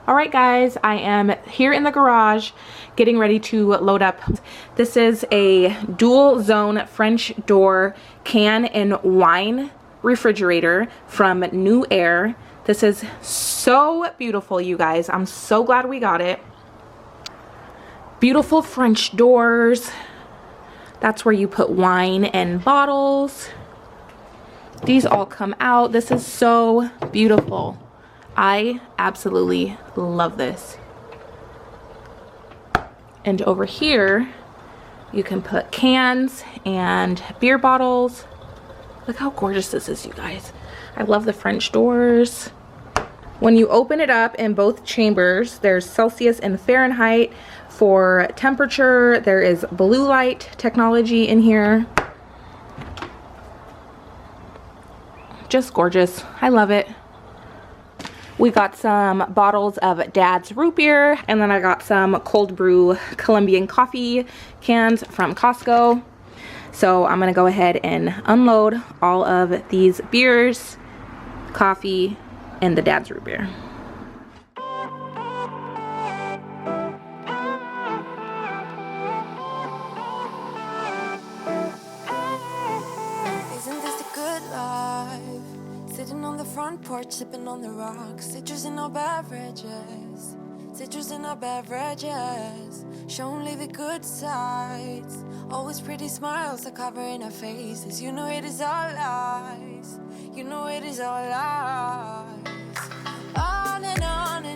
Alright guys, I am here in the garage getting ready to load up. This is a dual zone French door can and wine refrigerator from Newair. This is so beautiful, you guys. I'm so glad we got it. Beautiful French doors. That's where you put wine and bottles. These all come out. This is so beautiful. I absolutely love this. And over here, you can put cans and beer bottles. Look how gorgeous this is, you guys. I love the French doors. When you open it up in both chambers, there's Celsius and Fahrenheit for temperature. There is blue light technology in here. Just gorgeous. I love it. We got some bottles of Dad's root beer, and then I got some cold brew Colombian coffee cans from Costco. So I'm gonna go ahead and unload all of these beers, coffee, and the Dad's root beer. Front porch sipping on the rocks, citrus in our beverages, citrus in our beverages, show only the good sides, always pretty smiles are covering our faces, you know it is all lies, you know it is all lies, on and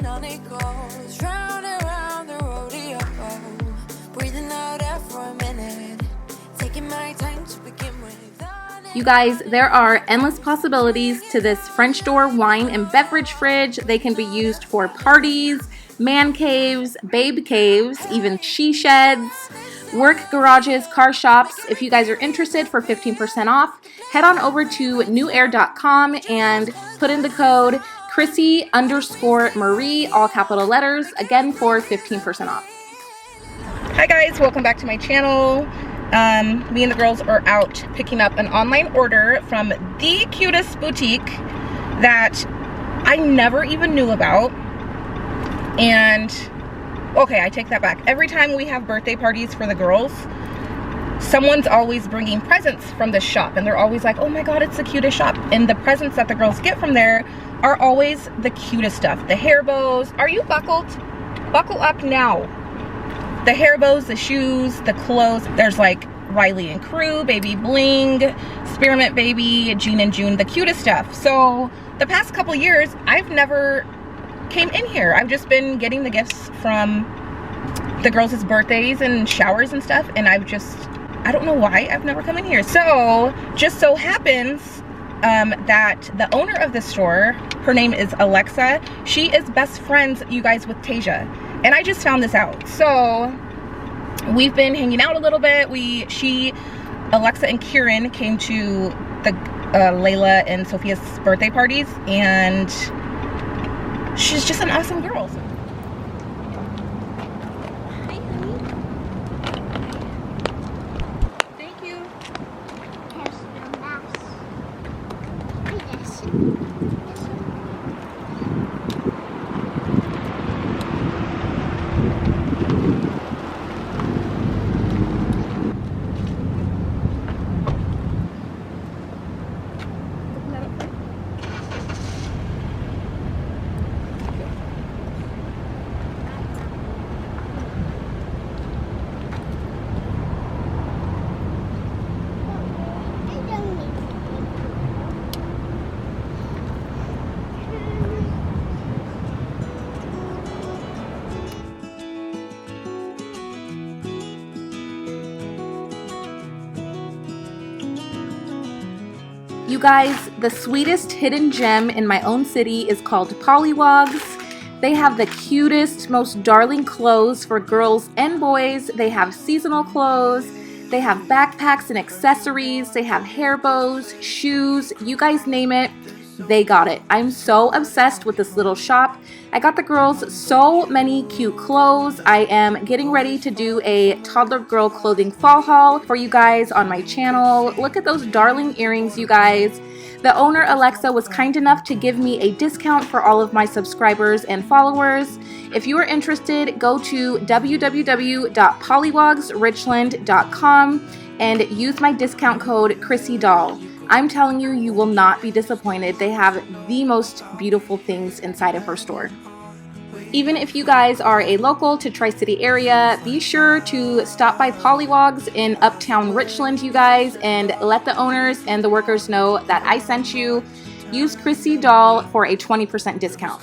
on it goes, round and round the rodeo, breathing out air for a minute, taking my time to begin with. You guys, there are endless possibilities to this French door wine and beverage fridge. They can be used for parties, man caves, babe caves, even she sheds, work garages, car shops. If you guys are interested, for 15% off, head on over to newair.com and put in the code Crissy_Marie, all capital letters, again for 15% off. Hi guys, welcome back to my channel. Me and the girls are out picking up an online order from the cutest boutique that I never even knew about. And okay, I take that back. Every time we have birthday parties for the girls, someone's always bringing presents from this shop, and they're always like, oh my god, it's the cutest shop. And the presents that the girls get from there are always the cutest stuff. The hair bows. Are you buckled? Buckle up now. The hair bows, the shoes, the clothes. There's like Riley and Crew, Baby Bling, Spearmint Baby, Jean and June, the cutest stuff. So the past couple years, I've never came in here. I've just been getting the gifts from the girls' birthdays and showers and stuff. And I don't know why I've never come in here. So just so happens that the owner of the store, her name is Alexa. She is best friends, you guys, with Tasia. And I just found this out. So we've been hanging out a little bit. Alexa and Kieran came to the Layla and Sophia's birthday parties, and she's just an awesome girl. Hey, honey. Thank you. You guys, the sweetest hidden gem in my own city is called POLLIWOGS. They have the cutest, most darling clothes for girls and boys. They have seasonal clothes. They have backpacks and accessories. They have hair bows, shoes, you guys name it. They got it. I'm so obsessed with this little shop. I got the girls so many cute clothes. I am getting ready to do a toddler girl clothing fall haul for you guys on my channel. Look at those darling earrings, you guys. The owner, Alexa, was kind enough to give me a discount for all of my subscribers and followers. If you are interested, go to www.POLLIWOGSRICHLAND.com and use my discount code CRISSYDOLL. I'm telling you, you will not be disappointed. They have the most beautiful things inside of her store. Even if you guys are a local to Tri-City area, be sure to stop by Polliwogs in Uptown Richland, you guys, and let the owners and the workers know that I sent you. Use Crissy Doll for a 20% discount.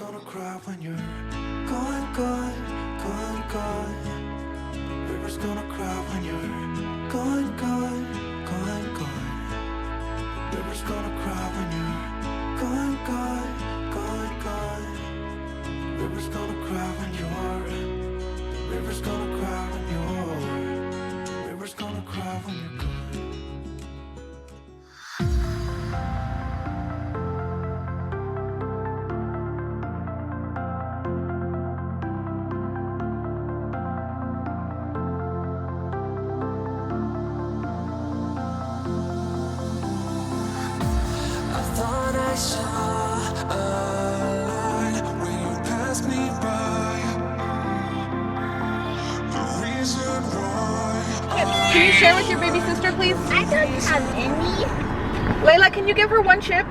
River's gonna cry when you're River's gonna cry when you're River's gonna cry when you're gone. I thought I saw Can you share with your baby sister, please? I don't have any. Layla, can you give her one chip? I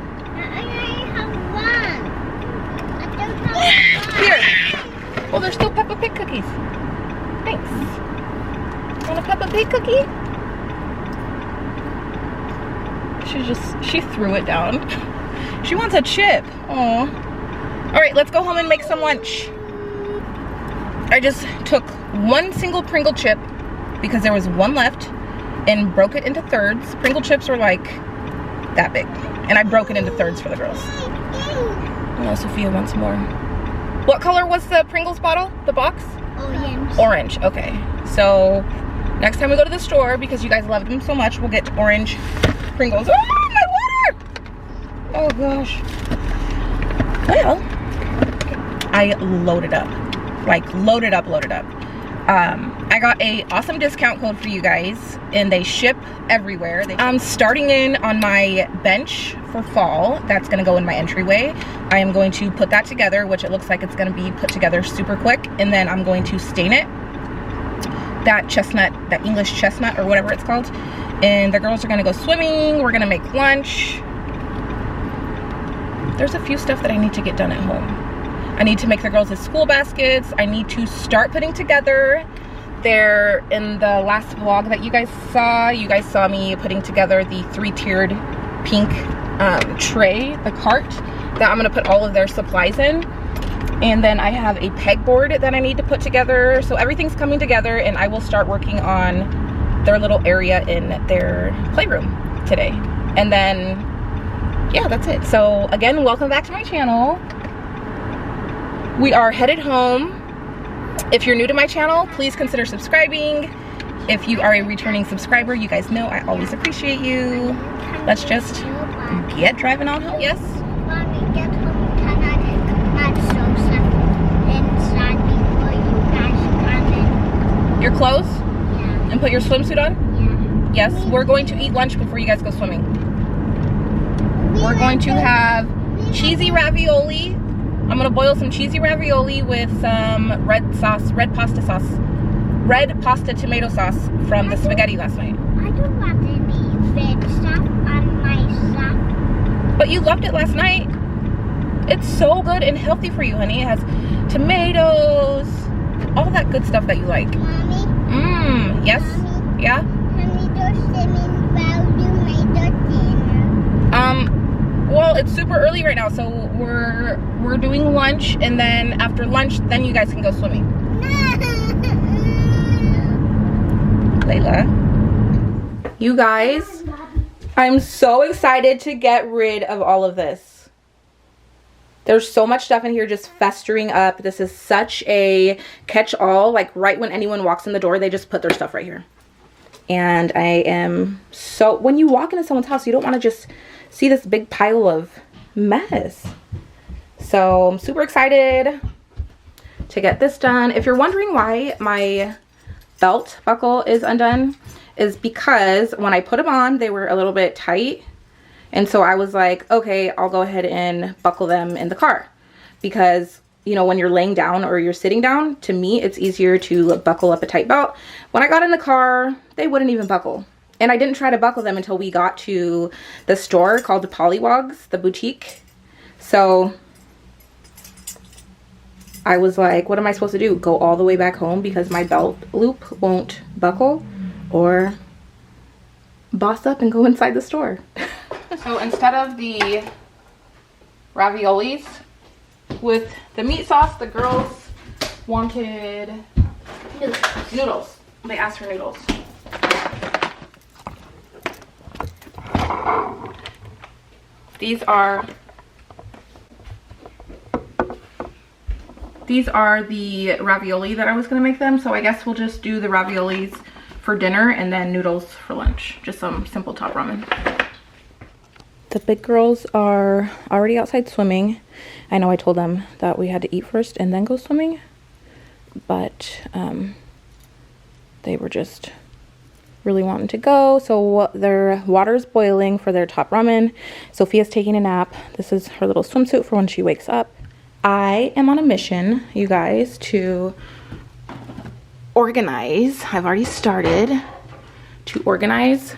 have one. I don't have one. Here. Well, there's still Peppa Pig cookies. Thanks. Want a Peppa Pig cookie? She threw it down. She wants a chip. Aw. All right, let's go home and make some lunch. I just took one single Pringle chip because there was one left and broke it into thirds. Pringle chips are like that big. And I broke it into thirds for the girls. Oh, Sophia wants more. What color was the Pringles bottle, the box? Orange. Orange, okay. So next time we go to the store, because you guys loved them so much, we'll get orange Pringles. Oh, my water! Oh gosh. Well, I loaded up. Like loaded up. I got a awesome discount code for you guys, and they ship everywhere. I'm starting in on my bench for fall. That's gonna go in my entryway. I am going to put that together, which it looks like it's gonna be put together super quick, and then I'm going to stain it. That chestnut, that English chestnut or whatever it's called. And the girls are gonna go swimming. We're gonna make lunch. There's a few stuff that I need to get done at home. I need to make the girls' school baskets. I need to start putting together. There, in the last vlog that you guys saw me putting together the 3-tiered pink tray, the cart, that I'm gonna put all of their supplies in. And then I have a pegboard that I need to put together. So everything's coming together, and I will start working on their little area in their playroom today. And then, yeah, that's it. So again, welcome back to my channel. We are headed home. If you're new to my channel, please consider subscribing. If you are a returning subscriber, you guys know I always appreciate you. Let's just get driving on home. Yes? When we get home, can I sew something inside before you guys come in? Your clothes? Yeah. And put your swimsuit on? Yeah. Yes, we're going to eat lunch before you guys go swimming. We're going to have cheesy ravioli. I'm gonna boil some cheesy ravioli with some red pasta tomato sauce from the spaghetti last night. I don't want any red stuff on my stuff. But you loved it last night. It's so good and healthy for you, honey. It has tomatoes, all that good stuff that you like. Mommy? Yes? Mommy? Yeah? Mommy, does that mean while you made the dinner? Well, it's super early right now, so we're doing lunch, and then after lunch, then you guys can go swimming. Layla. You guys, I'm so excited to get rid of all of this. There's so much stuff in here just festering up. This is such a catch-all. Like right when anyone walks in the door, they just put their stuff right here. And I am so, when you walk into someone's house, you don't want to just see this big pile of mess. So I'm super excited to get this done. If you're wondering why my belt buckle is undone, is because when I put them on, they were a little bit tight. And so I was like, okay, I'll go ahead and buckle them in the car, because you know, when you're laying down or you're sitting down, to me, it's easier to buckle up a tight belt. When I got in the car, they wouldn't even buckle. And I didn't try to buckle them until we got to the store called POLLIWOGS, the boutique. So I was like, what am I supposed to do? Go all the way back home because my belt loop won't buckle? Or boss up and go inside the store? So instead of the raviolis with the meat sauce, the girls wanted noodles. They asked for noodles. These are the ravioli that I was gonna make them, so I guess we'll just do the raviolis for dinner and then noodles for lunch. Just some simple top ramen. The big girls are already outside swimming. I know I told them that we had to eat first and then go swimming, but they were just really wanting to go. So their water's boiling for their top ramen. Sophia's taking a nap. This is her little swimsuit for when she wakes up. I am on a mission, you guys, to organize. I've already started to organize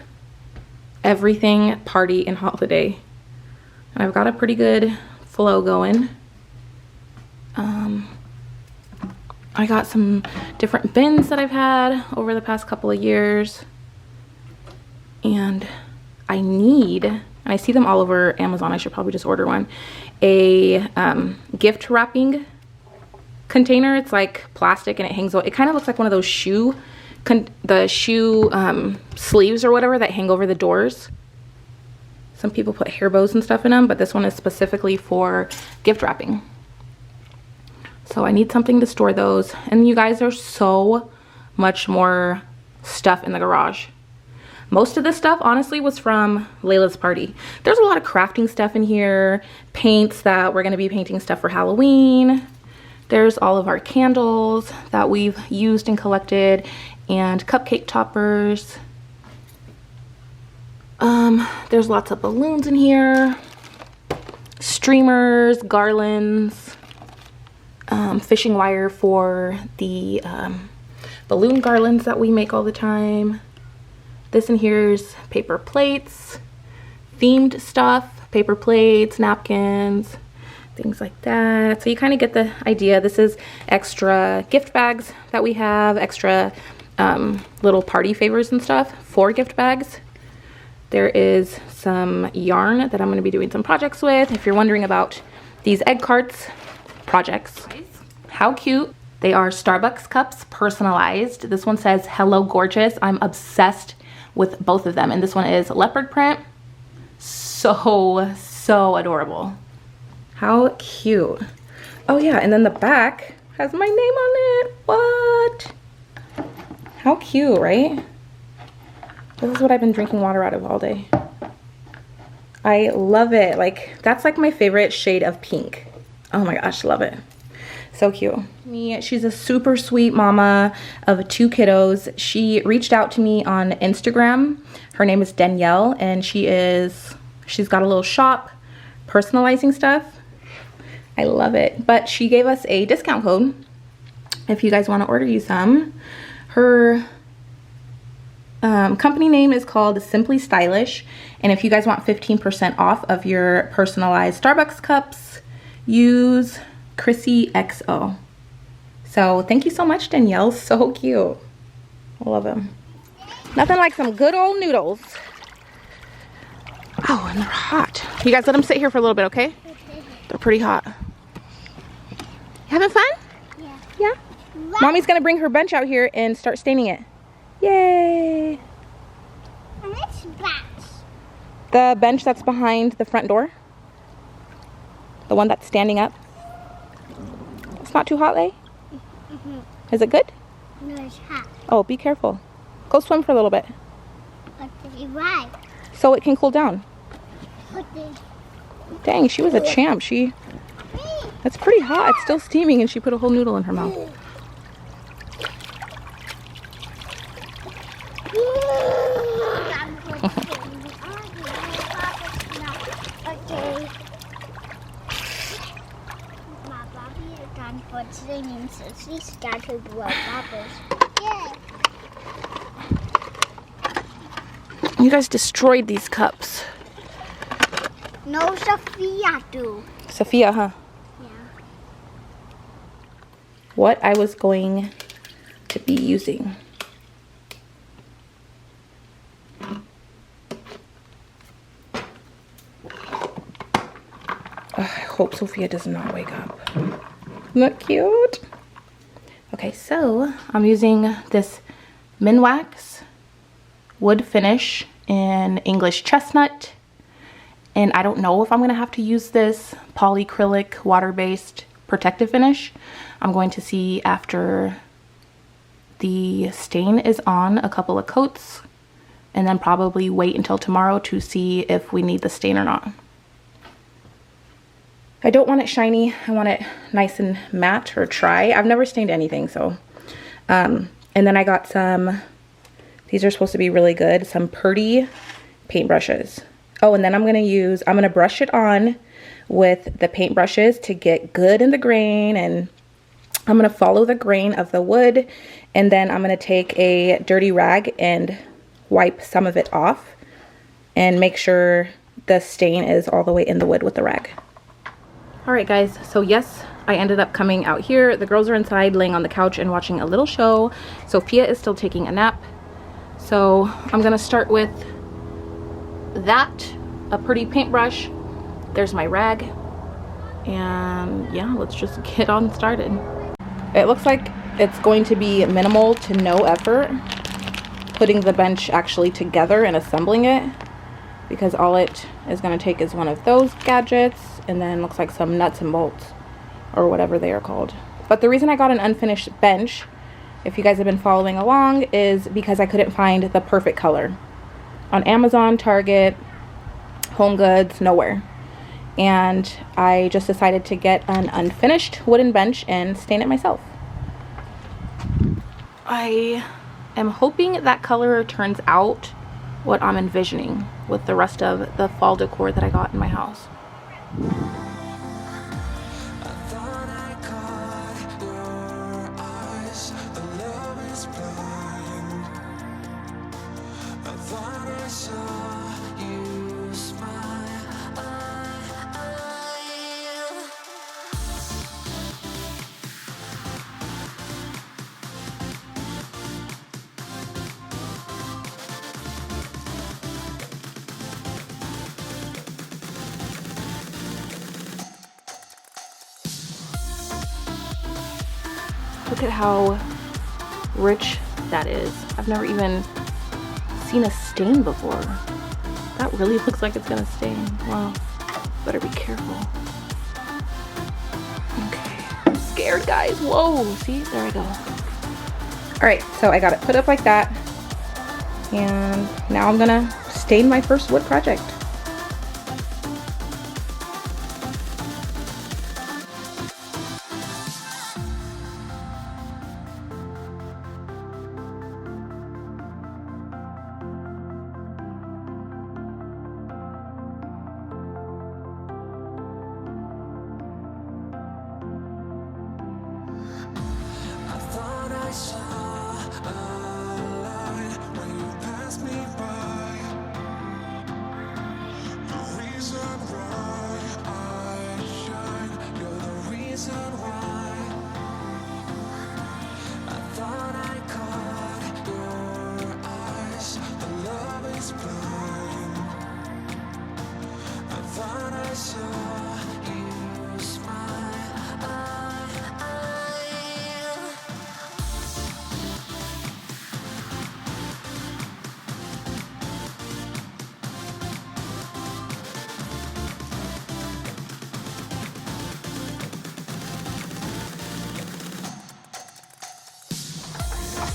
everything party and holiday. And I've got a pretty good flow going. I got some different bins that I've had over the past couple of years. And I need, and I see them all over Amazon, I should probably just order one, a gift wrapping container. It's like plastic and it hangs, it kind of looks like one of those shoe sleeves or whatever that hang over the doors. Some people put hair bows and stuff in them, but this one is specifically for gift wrapping. So I need something to store those. And you guys, there's so much more stuff in the garage. Most of this stuff honestly was from Layla's party. There's a lot of crafting stuff in here, paints that we're gonna be painting stuff for Halloween. There's all of our candles that we've used and collected, and cupcake toppers. There's lots of balloons in here, streamers, garlands, fishing wire for the balloon garlands that we make all the time. This in here's paper plates, themed stuff, paper plates, napkins, things like that. So you kind of get the idea. This is extra gift bags that we have, extra little party favors and stuff for gift bags. There is some yarn that I'm going to be doing some projects with. If you're wondering about these egg carts projects, how cute. They are Starbucks cups, personalized. This one says, "Hello, gorgeous." I'm obsessed with both of them. And this one is leopard print. So adorable. How cute. Oh yeah, and then the back has my name on it. What? How cute, right? This is what I've been drinking water out of all day. I love it. Like, that's like my favorite shade of pink. Oh my gosh, love it. So cute. She's a super sweet mama of 2 kiddos. She reached out to me on Instagram. Her name is Danielle, and she's got a little shop personalizing stuff. I love it. But she gave us a discount code if you guys want to order you some. Her company name is called Simply Stylish, and if you guys want 15% off of your personalized Starbucks cups, use Crissy XO. So thank you so much, Danielle. So cute. I love them. Nothing like some good old noodles. Oh, and they're hot. You guys let them sit here for a little bit, okay? They're pretty hot. You having fun? Yeah. Yeah? Mommy's gonna bring her bench out here and start staining it. Yay! And it's bench. The bench that's behind the front door. The one that's standing up. It's not too hot, Lay? Is it good? No, it's hot. Oh, be careful. Go swim for a little bit. But it's right. So it can cool down. Okay. Dang, she was a champ. That's pretty hot. It's still steaming and she put a whole noodle in her mouth. But today means she started to blow bubbles. Yeah. You guys destroyed these cups. No, Sophia do. Sophia, huh? Yeah. What I was going to be using. I hope Sophia does not wake up. Isn't that cute? Okay, so I'm using this Minwax wood finish in English chestnut. And I don't know if I'm going to have to use this polyacrylic water-based protective finish. I'm going to see after the stain is on a couple of coats, and then probably wait until tomorrow to see if we need the stain or not. I don't want it shiny. I want it nice and matte or try. I've never stained anything, so. And then I got some, these are supposed to be really good, some Purdy paintbrushes. Oh, and then I'm gonna brush it on with the paintbrushes to get good in the grain, and I'm gonna follow the grain of the wood, and then I'm gonna take a dirty rag and wipe some of it off and make sure the stain is all the way in the wood with the rag. All right, guys, so yes, I ended up coming out here. The girls are inside laying on the couch and watching a little show. Sophia is still taking a nap. So I'm gonna start with that, a pretty paintbrush. There's my rag. And yeah, let's just get on started. It looks like it's going to be minimal to no effort putting the bench actually together and assembling it, because all it is going to take is one of those gadgets and then looks like some nuts and bolts or whatever they are called. But the reason I got an unfinished bench, if you guys have been following along, is because I couldn't find the perfect color on Amazon, Target, Home Goods, nowhere. And I just decided to get an unfinished wooden bench and stain it myself. I am hoping that color turns out what I'm envisioning with the rest of the fall decor that I got in my house. Look at how rich that is. I've never even seen a stain before. That really looks like it's gonna stain. Wow, better be careful. Okay, I'm scared, guys. Whoa, see, there I go. All right, so I got it put up like that. And now I'm gonna stain my first wood project.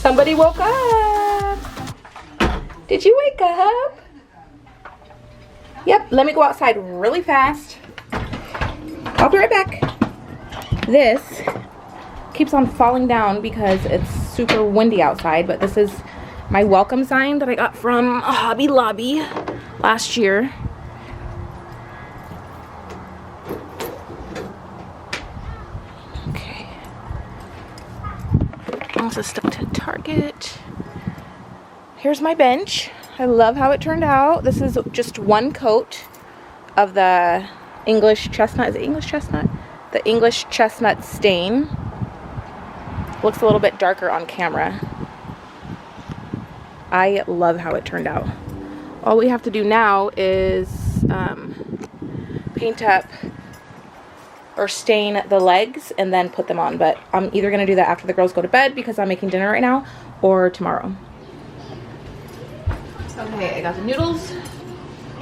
Somebody woke up. Did you wake up? Yep, let me go outside really fast. I'll be right back. This keeps on falling down because it's super windy outside, but this is my welcome sign that I got from Hobby Lobby last year. Okay. Also stuck to Target. Here's my bench. I love how it turned out. This is just one coat of the English chestnut. Is it English chestnut? The English chestnut stain. Looks a little bit darker on camera. I love how it turned out. All we have to do now is paint up or stain the legs and then put them on. But I'm either going to do that after the girls go to bed because I'm making dinner right now, or tomorrow. Okay, I got the noodles,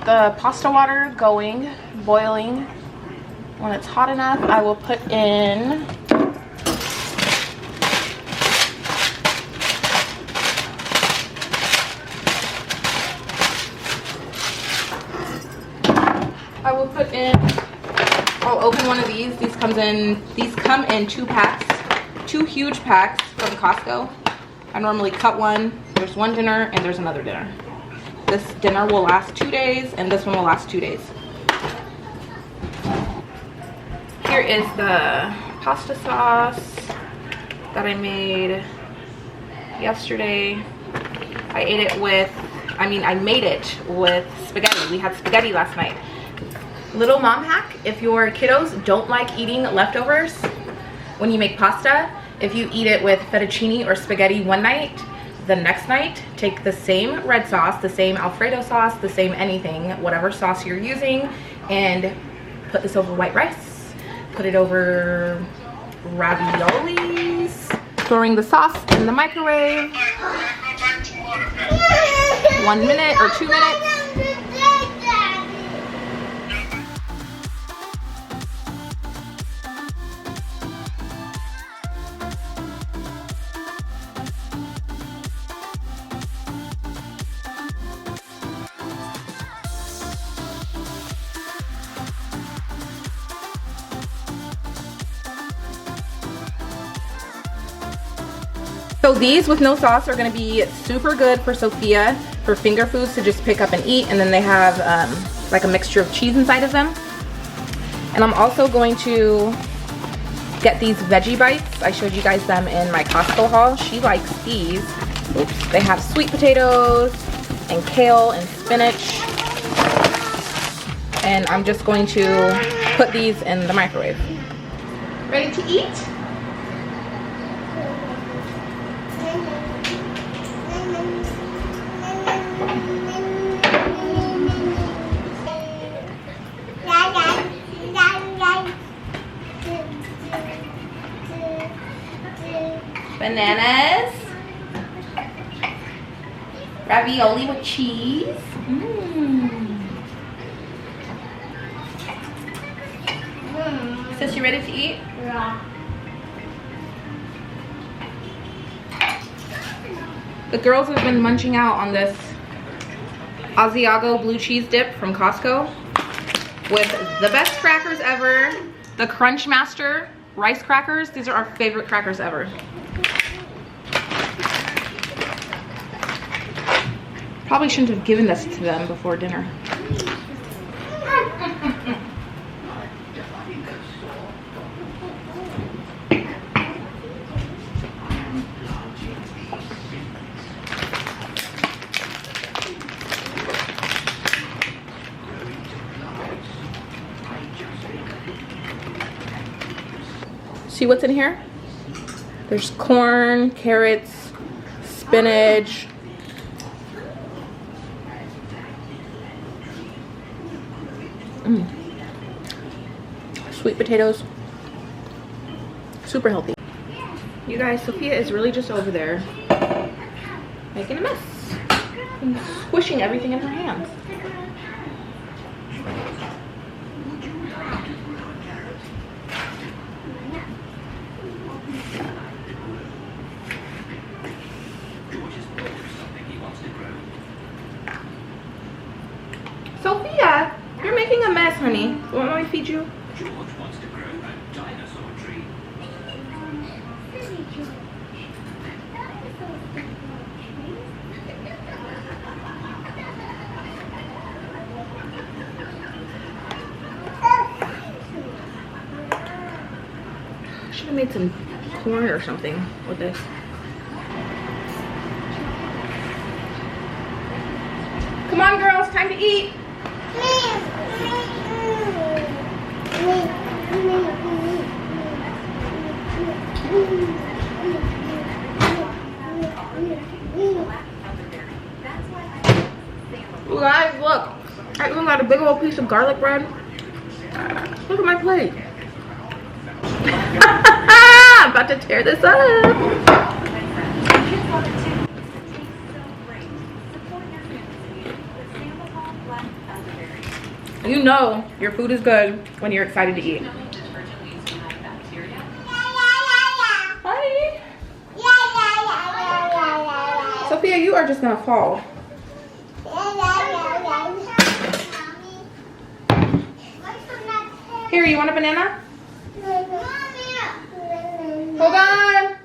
the pasta water going, boiling. When it's hot enough, I will put in I'll open one of these. These come in 2 packs, 2 huge packs from Costco. I normally cut one. There's one dinner and there's another dinner. This dinner will last 2 days and this one will last 2 days. Here is the pasta sauce that I made yesterday. I made it with spaghetti. We had spaghetti last night. Little mom hack, if your kiddos don't like eating leftovers when you make pasta, if you eat it with fettuccine or spaghetti one night, the next night take the same red sauce, the same Alfredo sauce, the same anything, whatever sauce you're using, and put this over white rice. Put it over raviolis. Throwing the sauce in the microwave. 1 minute or 2 minutes. So these with no sauce are going to be super good for Sophia for finger foods to just pick up and eat, and then they have like a mixture of cheese inside of them. And I'm also going to get these veggie bites. I showed you guys them in my Costco haul. She likes these. Oops. They have sweet potatoes and kale and spinach. And I'm just going to put these in the microwave. Ready to eat? Bananas, ravioli with cheese. Sis, you ready to eat? Yeah. The girls have been munching out on this Asiago blue cheese dip from Costco with the best crackers ever, the Crunch Master rice crackers. These are our favorite crackers ever. Probably shouldn't have given this to them before dinner. See what's in here? There's corn, carrots, spinach, sweet potatoes. Super healthy. You guys, Sophia is really just over there making a mess and squishing everything in her hands. Sophia, you're making a mess, honey. Want me to feed you? George wants to grow a dinosaur tree. Should have made some corn or something with this. Come on, girls, time to eat. You guys, look. I even got a big old piece of garlic bread. Look at my plate. I'm about to tear this up. You know your food is good when you're excited to eat. Honey. Sophia, you are just gonna fall. Here, you want a banana? Hold on.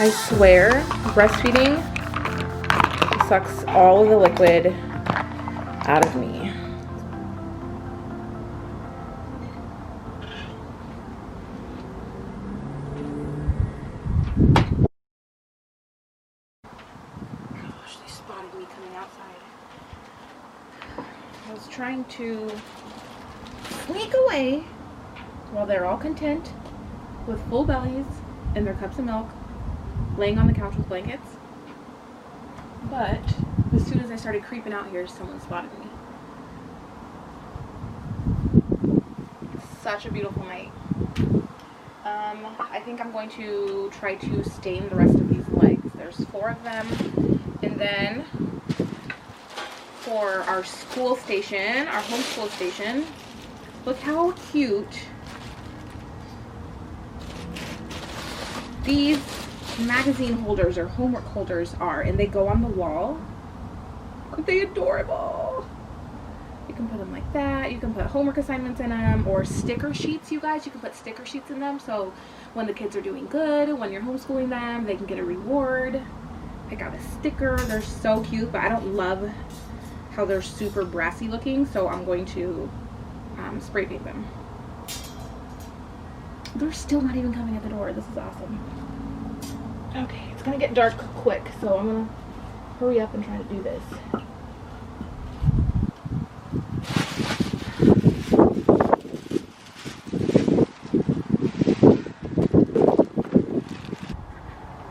I swear, breastfeeding sucks all of the liquid out of me. Gosh, they spotted me coming outside. I was trying to sneak away while they're all content with full bellies and their cups of milk, laying on the couch with blankets. But as soon as I started creeping out here, someone spotted me. Such a beautiful night. I think I'm going to try to stain the rest of these legs. There's 4 of them. And then for our school station, our homeschool station, look how cute these magazine holders or homework holders are, and they go on the wall. Aren't they adorable? You can put them like that. You can put homework assignments in them, or sticker sheets, you guys. You can put sticker sheets in them, so when the kids are doing good, when you're homeschooling them, they can get a reward. Pick out a sticker. They're so cute, but I don't love how they're super brassy looking, so I'm going to spray paint them. They're still not even coming at the door. This is awesome. Okay, it's gonna get dark quick, so I'm gonna hurry up and try to do this.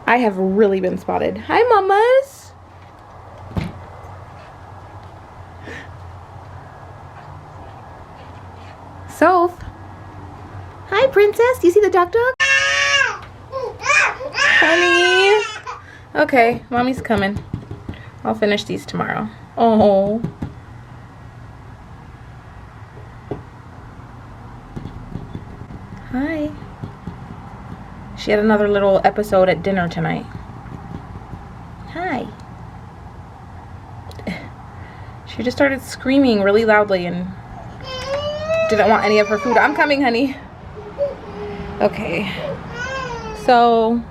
I have really been spotted. Hi, mamas. Soph. Hi, princess. Do you see the duck dog? Honey. Okay, mommy's coming. I'll finish these tomorrow. Oh. Hi. She had another little episode at dinner tonight. Hi. She just started screaming really loudly and didn't want any of her food. I'm coming, honey. Okay. So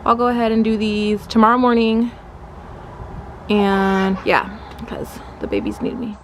I'll go ahead and do these tomorrow morning. And yeah, because the babies need me.